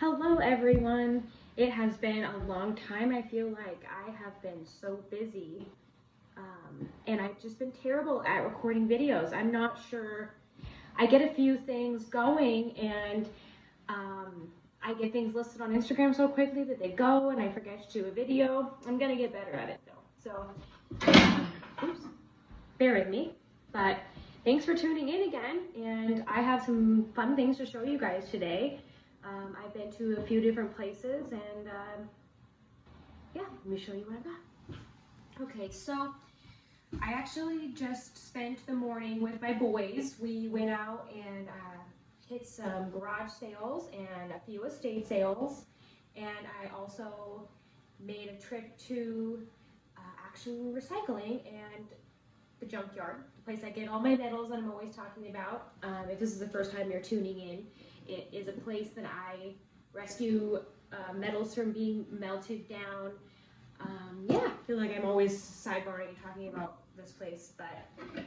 Hello everyone. It has been a long time. I feel like I have been so busy and I've just been terrible at recording videos. I'm not sure. I get a few things going and I get things listed on Instagram so quickly that they go and I forget to do a video. I'm gonna get better at it though. So, oops, bear with me. But thanks for tuning in again, and I have some fun things to show you guys today. I've been to a few different places, and yeah, let me show you what I got. Okay, so I actually just spent the morning with my boys. We went out and hit some garage sales and a few estate sales, and I also made a trip to Action Recycling and the junkyard, the place I get all my metals that I'm always talking about. If this is the first time you're tuning in, it is a place that I rescue metals from being melted down. Yeah, I feel like I'm always sidebarring and talking about this place, but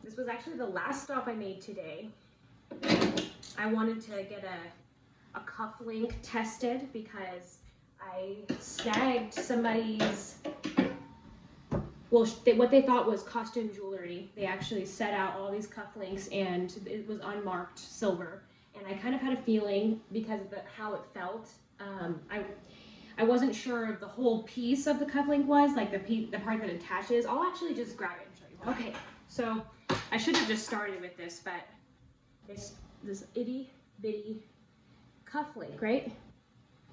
this was actually the last stop I made today. I wanted to get a cuff link tested because I snagged somebody's, well, what they thought was costume jewelry. They actually set out all these cufflinks and it was unmarked silver. And I kind of had a feeling because of how it felt. I wasn't sure if the whole piece of the cufflink was, like the part that attaches. I'll actually just grab it and show you. Okay, so I should have just started with this, but it's this itty bitty cufflink, right?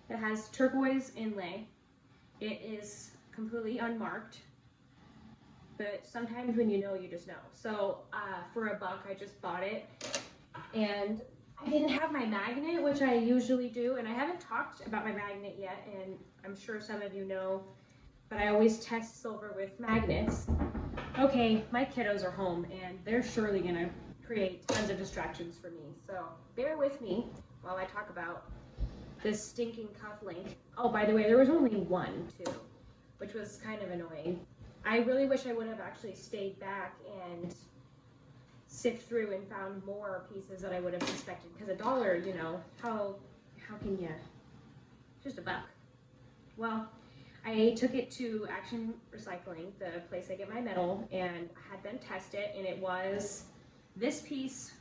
It has turquoise inlay. It is completely unmarked. But sometimes when you know, you just know. So for $1, I just bought it. And I didn't have my magnet, which I usually do. And I haven't talked about my magnet yet. And I'm sure some of you know, but I always test silver with magnets. Okay, my kiddos are home and they're surely gonna create tons of distractions for me. So bear with me while I talk about this stinking cufflink. Oh, by the way, there was only one too, which was kind of annoying. I really wish I would have actually stayed back and sift through and found more pieces that I would have suspected. Because $1, you know, how can you? Just $1. Well, I took it to Action Recycling, the place I get my metal, and had them test it, and it was this piece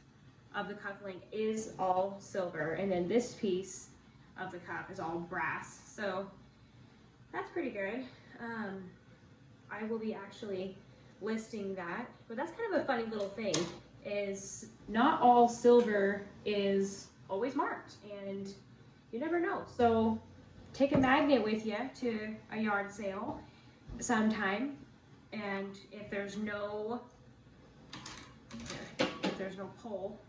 of the cufflink is all silver, and then this piece of the cuff is all brass. So that's pretty good. I will be actually listing that, but that's kind of a funny little thing, is not all silver is always marked, and you never know. So take a magnet with you to a yard sale sometime, and if there's no pull,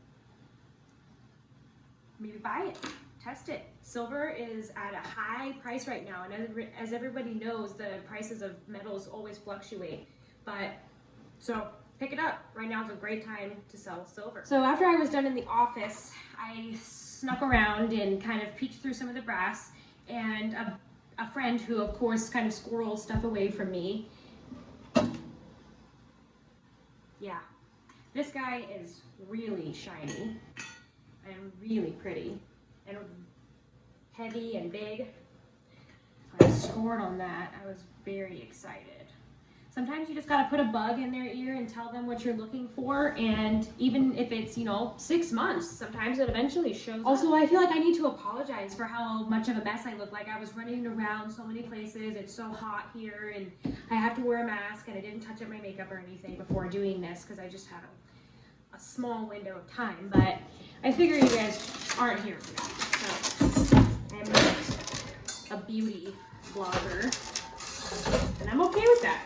maybe buy it. Test it. Silver is at a high price right now, and as everybody knows, the prices of metals always fluctuate. But so pick it up. Right now is a great time to sell silver. So after I was done in the office, I snuck around and kind of peeked through some of the brass, and a friend who, of course, kind of squirrels stuff away from me. Yeah, this guy is really shiny and really pretty and heavy and big. I scored on that. I was very excited. Sometimes you just gotta put a bug in their ear and tell them what you're looking for, and even if it's, 6 months, sometimes it eventually shows up. Also, I feel like I need to apologize for how much of a mess I look like. I was running around so many places. It's so hot here, and I have to wear a mask, and I didn't touch up my makeup or anything before doing this because I just had a small window of time, but I figure you guys aren't here for that. So I'm not a beauty blogger, and I'm okay with that.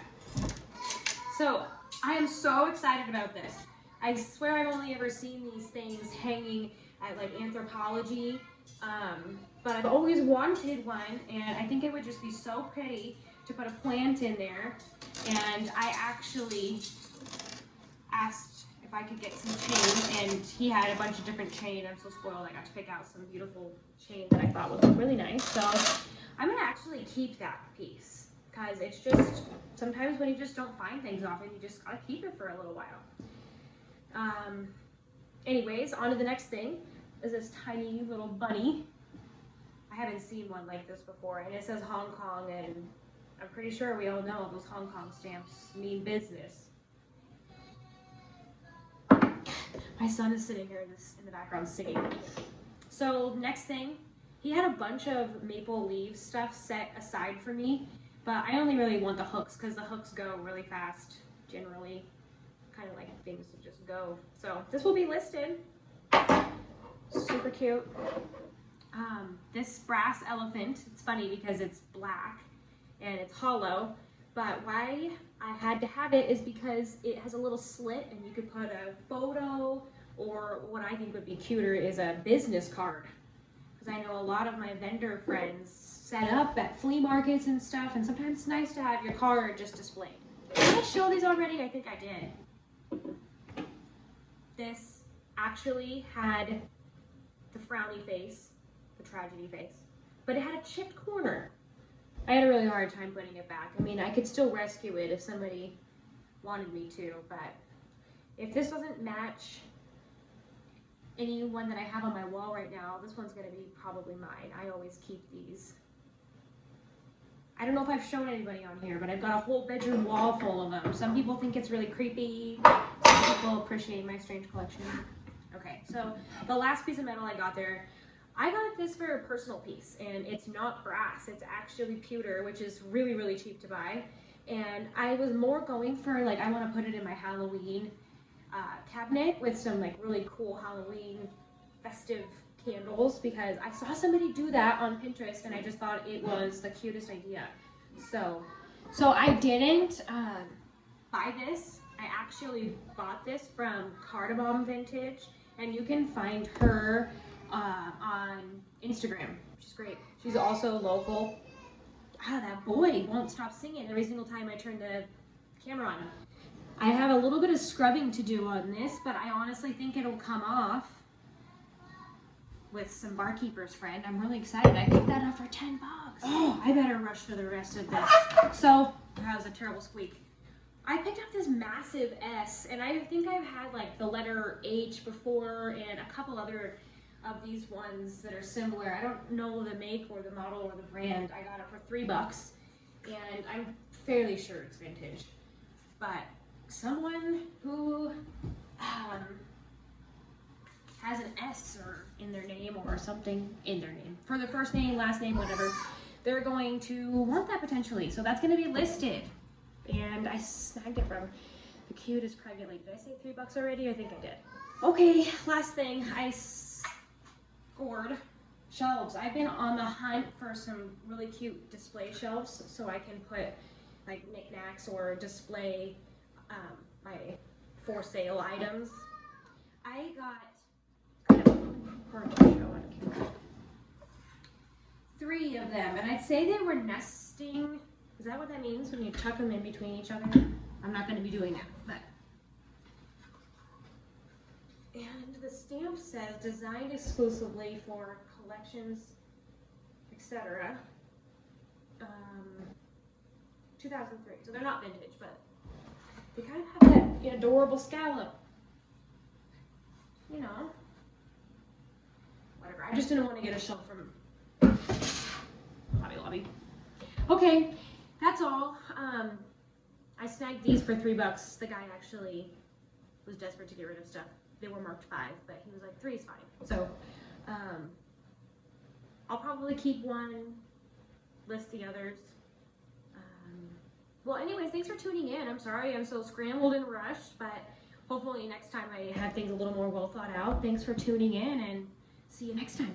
So I am so excited about this. I swear I've only ever seen these things hanging at like Anthropologie, but I've always wanted one, and I think it would just be so pretty to put a plant in there. And I actually asked if I could get some chain, and he had a bunch of different chain. I'm so spoiled. I got to pick out some beautiful chain that I thought would look really nice. So I'm gonna actually keep that piece because it's just, sometimes when you just don't find things often, you just gotta keep it for a little while. Anyways, on to the next thing is this tiny little bunny. I haven't seen one like this before, and it says Hong Kong, and I'm pretty sure we all know those Hong Kong stamps mean business. My son is sitting here in the background singing. So next thing, he had a bunch of maple leaves stuff set aside for me, but I only really want the hooks because the hooks go really fast, generally. Kind of like things to just go. So this will be listed. Super cute. This brass elephant, it's funny because it's black and it's hollow, but why I had to have it is because it has a little slit and you could put a photo, or what I think would be cuter is a business card. Because I know a lot of my vendor friends set up at flea markets and stuff, and sometimes it's nice to have your card just displayed. Did I show these already? I think I did. This actually had the frowny face, the tragedy face, but it had a chipped corner. I had a really hard time putting it back. I mean, I could still rescue it if somebody wanted me to, but if this doesn't match any one that I have on my wall right now, this one's gonna be probably mine. I always keep these. I don't know if I've shown anybody on here, but I've got a whole bedroom wall full of them. Some people think it's really creepy. Some people appreciate my strange collection. Okay, so the last piece of metal I got there, I got this for a personal piece, and it's not brass, it's actually pewter, which is really, really cheap to buy. And I was more going for, like, I want to put it in my Halloween cabinet with some, like, really cool Halloween festive candles, because I saw somebody do that on Pinterest, and I just thought it was the cutest idea. So I didn't buy this. I actually bought this from Cardamom Vintage, and you can find her on Instagram, which is great. She's also local. That boy won't stop singing every single time I turn the camera on. I have a little bit of scrubbing to do on this, but I honestly think it'll come off with some Barkeeper's Friend. I'm really excited. I picked that up for $10. Oh, I better rush for the rest of this. So, that was a terrible squeak. I picked up this massive S, and I think I've had like the letter H before and a couple other of these ones that are similar. I don't know the make or the model or the brand. I got it for $3, and I'm fairly sure it's vintage. But someone who has an S or in their name or something in their name, for their first name, last name, whatever, they're going to want that potentially. So that's going to be listed. And I snagged it from the cutest pregnant lady. Did I say $3 already? I think I did. Okay, last thing. I scored shelves. I've been on the hunt for some really cute display shelves so I can put like knickknacks or display my for sale items. I got 3 of them, and I'd say they were nesting. Is that what that means when you tuck them in between each other? I'm not going to be doing that, but. And the stamp says designed exclusively for collections, etc. 2003. So they're not vintage, but they kind of have that adorable scallop. You know. Whatever. I just didn't want to get a shelf from Hobby Lobby. Okay. That's all. I snagged these for $3. The guy actually was desperate to get rid of stuff. They were marked 5, but he was like, 3 is fine. So, I'll probably keep one, list the others. Well, anyways, thanks for tuning in. I'm sorry I'm so scrambled and rushed, but hopefully next time I have things a little more well thought out. Thanks for tuning in, and see you next time.